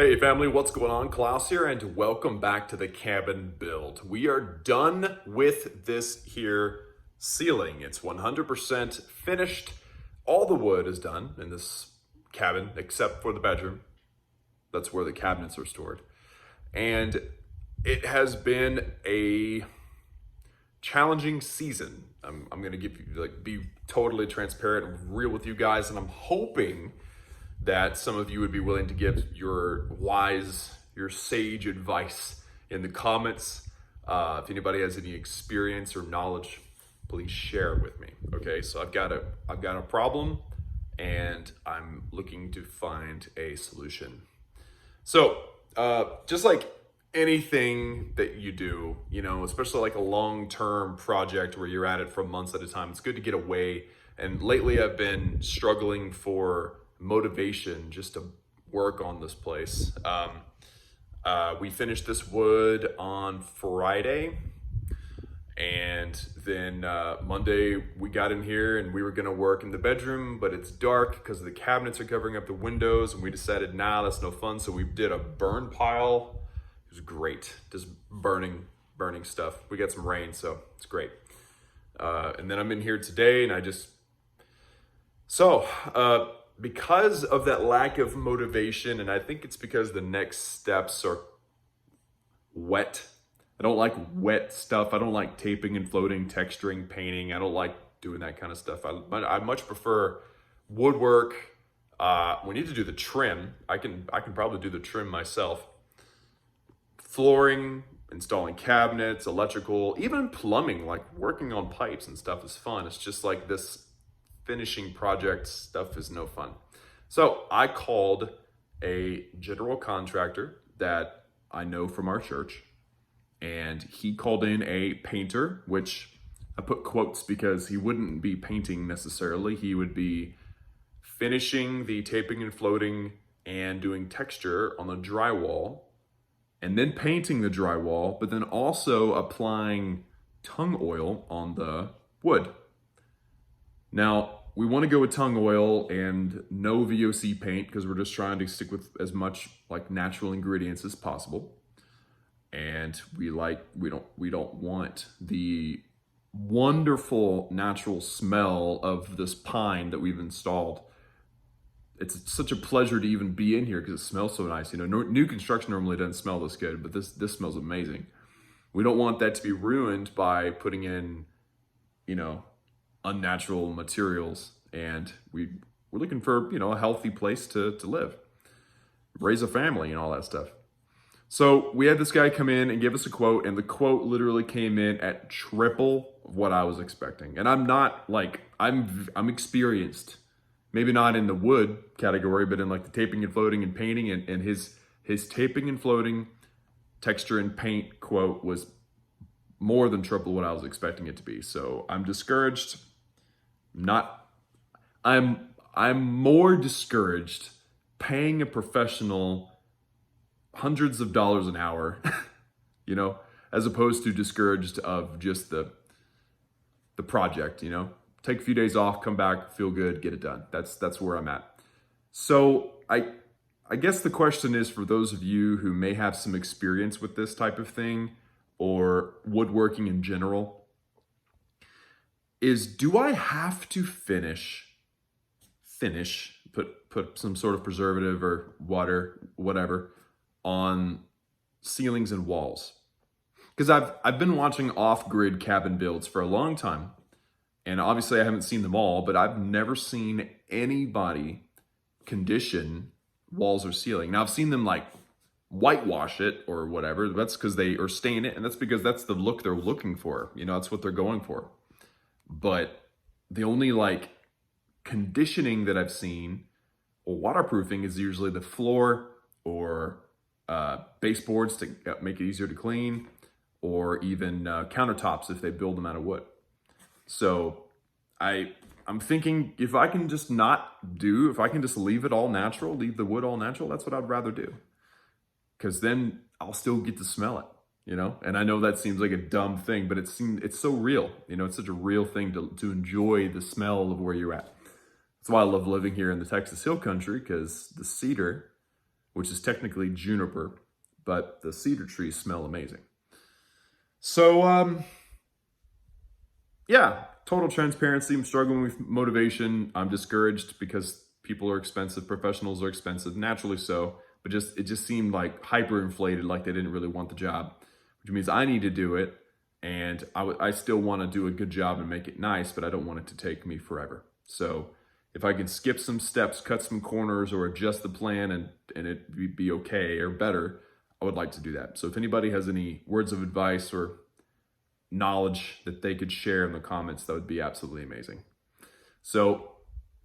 Hey family, what's going on? Klaus here, and welcome back to the cabin build. We are done with this here ceiling. It's 100% finished. All the wood is done in this cabin, except for the bedroom. That's where the cabinets are stored. And it has been a challenging season. I'm gonna give you be totally transparent and real with you guys, and I'm hoping that some of you would be willing to give your sage advice in the comments. If anybody has any experience or knowledge, please share it with me. Okay, so I've got a problem, and I'm looking to find a solution. So, just like anything that you do, especially like a long-term project where you're at it for months at a time, it's good to get away. And lately I've been struggling for motivation just to work on this place. We finished this wood on Friday, and then Monday we got in here and we were gonna work in the bedroom, but it's dark because the cabinets are covering up the windows, and we decided, nah, that's no fun. So we did a burn pile. It was great, just burning stuff. We got some rain, so it's great. And then I'm in here today, and because of that lack of motivation, and I think it's because the next steps are wet. I don't like wet stuff. I don't like taping and floating, texturing, painting. I don't like doing that kind of stuff. I much prefer woodwork. We need to do the trim. I can probably do the trim myself. Flooring, installing cabinets, electrical, even plumbing, like working on pipes and stuff is fun. It's just like this finishing project stuff is no fun. So I called a general contractor that I know from our church, and he called in a painter, which I put quotes because he wouldn't be painting necessarily. He would be finishing the taping and floating and doing texture on the drywall, and then painting the drywall, but then also applying tung oil on the wood. Now, we want to go with tung oil and no VOC paint because we're just trying to stick with as much like natural ingredients as possible. And we don't want the wonderful natural smell of this pine that we've installed. It's such a pleasure to even be in here because it smells so nice. New construction normally doesn't smell this good, but this smells amazing. We don't want that to be ruined by putting in, unnatural materials, and we're looking for a healthy place to live, raise a family, and all that stuff. So we had this guy come in and give us a quote, and the quote literally came in at triple of what I was expecting. And I'm experienced, maybe not in the wood category, but in like the taping and floating and painting, and his taping and floating, texture and paint quote was more than triple what I was expecting it to be. So I'm discouraged. I'm more discouraged paying a professional hundreds of dollars an hour, as opposed to discouraged of just the project, take a few days off, come back, feel good, get it done. That's where I'm at. So I guess the question is, for those of you who may have some experience with this type of thing or woodworking in general, is do I have to finish, put some sort of preservative or water, whatever, on ceilings and walls? Because I've been watching off-grid cabin builds for a long time, and obviously I haven't seen them all, but I've never seen anybody condition walls or ceiling. Now I've seen them like whitewash it or whatever. That's because they are stain it, and that's because that's the look they're looking for. That's what they're going for. But the only like conditioning that I've seen or waterproofing is usually the floor or baseboards to make it easier to clean, or even countertops if they build them out of wood. So I'm thinking if I can just leave it all natural, leave the wood all natural, that's what I'd rather do. Because then I'll still get to smell it, And I know that seems like a dumb thing, but it's so real. It's such a real thing to enjoy the smell of where you're at. That's why I love living here in the Texas Hill Country, because the cedar, which is technically juniper, but the cedar trees smell amazing. So, yeah, total transparency. I'm struggling with motivation. I'm discouraged because people are expensive, professionals are expensive, naturally so, but it just seemed like hyperinflated, like they didn't really want the job, which means I need to do it. And I still want to do a good job and make it nice, but I don't want it to take me forever. So if I can skip some steps, cut some corners, or adjust the plan and it be okay or better, I would like to do that. So if anybody has any words of advice or knowledge that they could share in the comments, that would be absolutely amazing. So,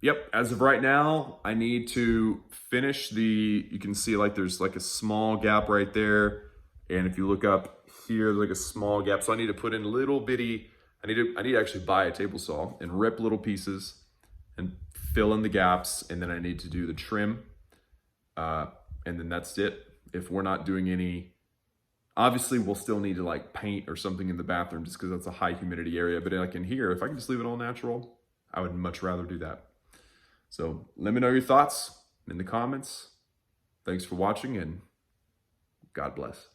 yep, as of right now, I need to finish you can see like there's like a small gap right there. And if you look up here, there's like a small gap. So I need to put in little bitty, I need to actually buy a table saw and rip little pieces and fill in the gaps. And then I need to do the trim. And then that's it. If we're not doing any, obviously we'll still need to like paint or something in the bathroom just because that's a high humidity area. But like in here, if I can just leave it all natural, I would much rather do that. So let me know your thoughts in the comments. Thanks for watching and God bless.